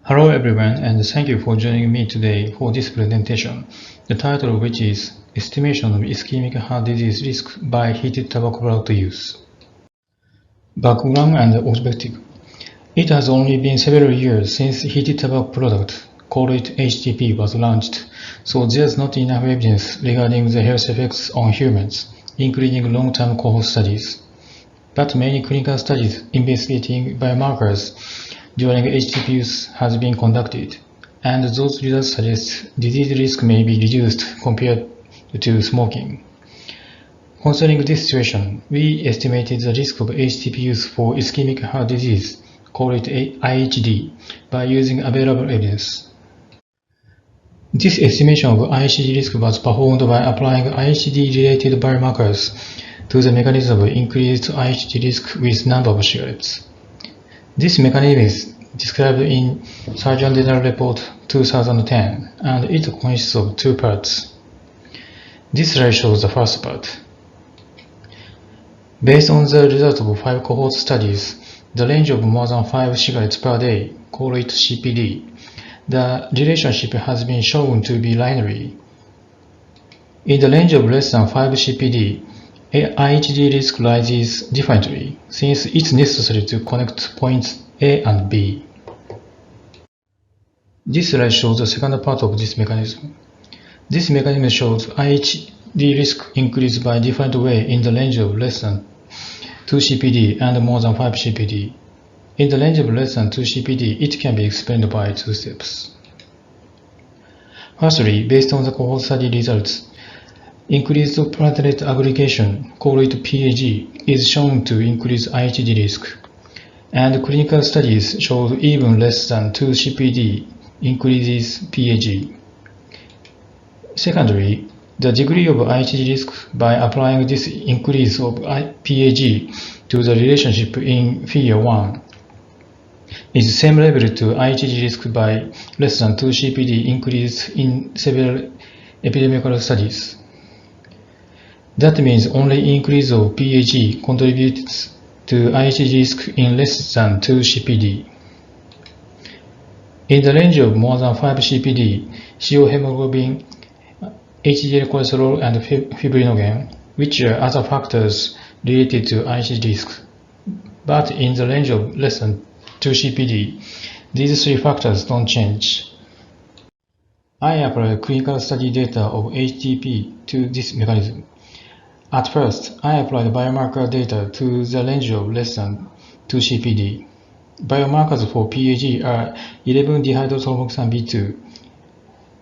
Hello everyone, and thank you for joining me today for this presentation, the title of which is Estimation of Ischemic Heart Disease Risk by Heated Tobacco Product Use. Background and objective. It has only been several years since heated tobacco product, called HTP, was launched, so there's not enough evidence regarding the health effects on humans, including long-term cohort studies. But many clinical studies investigating biomarkers during HTP use has been conducted, and those results suggest disease risk may be reduced compared to smoking. Concerning this situation, we estimated the risk of HTP use for ischemic heart disease, called IHD, by using available evidence. This estimation of IHD risk was performed by applying IHD-related biomarkers to the mechanism of increased IHD risk with number of cigarettes. This mechanism is described in Surgeon General Report 2010, and it consists of two parts. This slide shows the first part. Based on the results of 5 cohort studies, the range of more than 5 cigarettes per day, call it CPD, the relationship has been shown to be linear. In the range of less than 5 CPD, IHD risk rises differently, since it's necessary to connect points A and B. This slide shows the second part of this mechanism. This mechanism shows IHD risk increase by different way in the range of less than 2 CPD and more than 5 CPD. In the range of less than 2 CPD, it can be explained by 2 steps. Firstly, based on the cohort study results, increased platelet aggregation, called PAG, is shown to increase IHD risk, and clinical studies show even less than 2 CPD increases PAG. Secondly, the degree of IHD risk by applying this increase of PAG to the relationship in Figure 1 is same level to IHD risk by less than 2 CPD increase in several epidemiological studies. That means only increase of PAG contributes to IHD risk in less than 2 CPD. In the range of more than 5 CPD, hemoglobin, HDL cholesterol, and fibrinogen, which are other factors related to IHD risk. But in the range of less than 2 CPD, these 3 factors don't change. I applied clinical study data of HTP to this mechanism. At first, I applied biomarker data to the range of less than 2 CPD. Biomarkers for PAG are 11-dihydrothromboxane B2,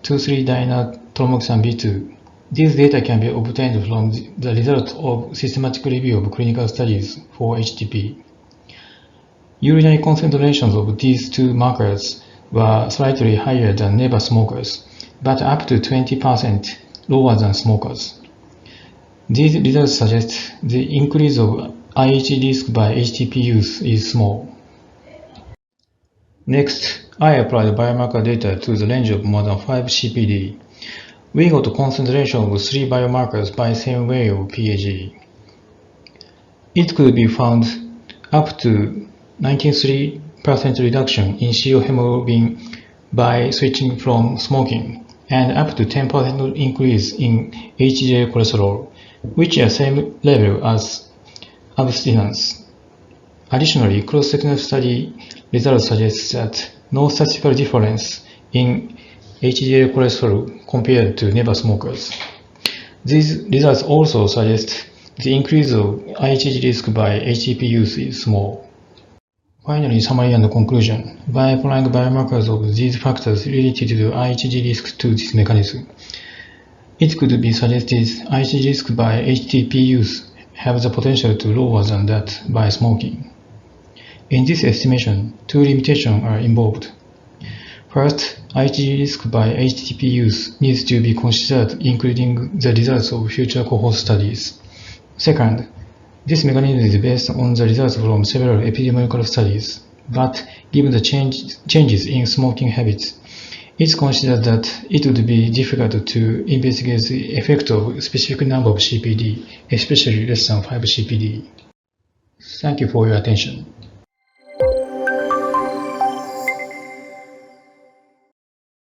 2,3-dinothromboxane B2. These data can be obtained from the result of systematic review of clinical studies for HTP. Urinary concentrations of these 2 markers were slightly higher than never smokers, but up to 20% lower than smokers. These results suggest the increase of IHD risk by HTP use is small. Next, I applied biomarker data to the range of more than 5 CPD. We got a concentration of 3 biomarkers by same way of PAG. It could be found up to 93% reduction in hemoglobin by switching from smoking, and up to 10% increase in HDL cholesterol, which are same level as abstinence. Additionally, cross-sectional study results suggest that no statistical difference in HDL cholesterol compared to never smokers. These results also suggest the increase of IHD risk by HTP use is small. Finally, summary and conclusion. By applying biomarkers of these factors related to IHD risk to this mechanism, it could be suggested IHD risk by HTP use have the potential to lower than that by smoking. In this estimation, 2 limitations are involved. First, IHD risk by HTP use needs to be considered, including the results of future cohort studies. Second, this mechanism is based on the results from several epidemiological studies, but given the changes in smoking habits, it's considered that it would be difficult to investigate the effect of a specific number of CPD, especially less than 5 CPD. Thank you for your attention.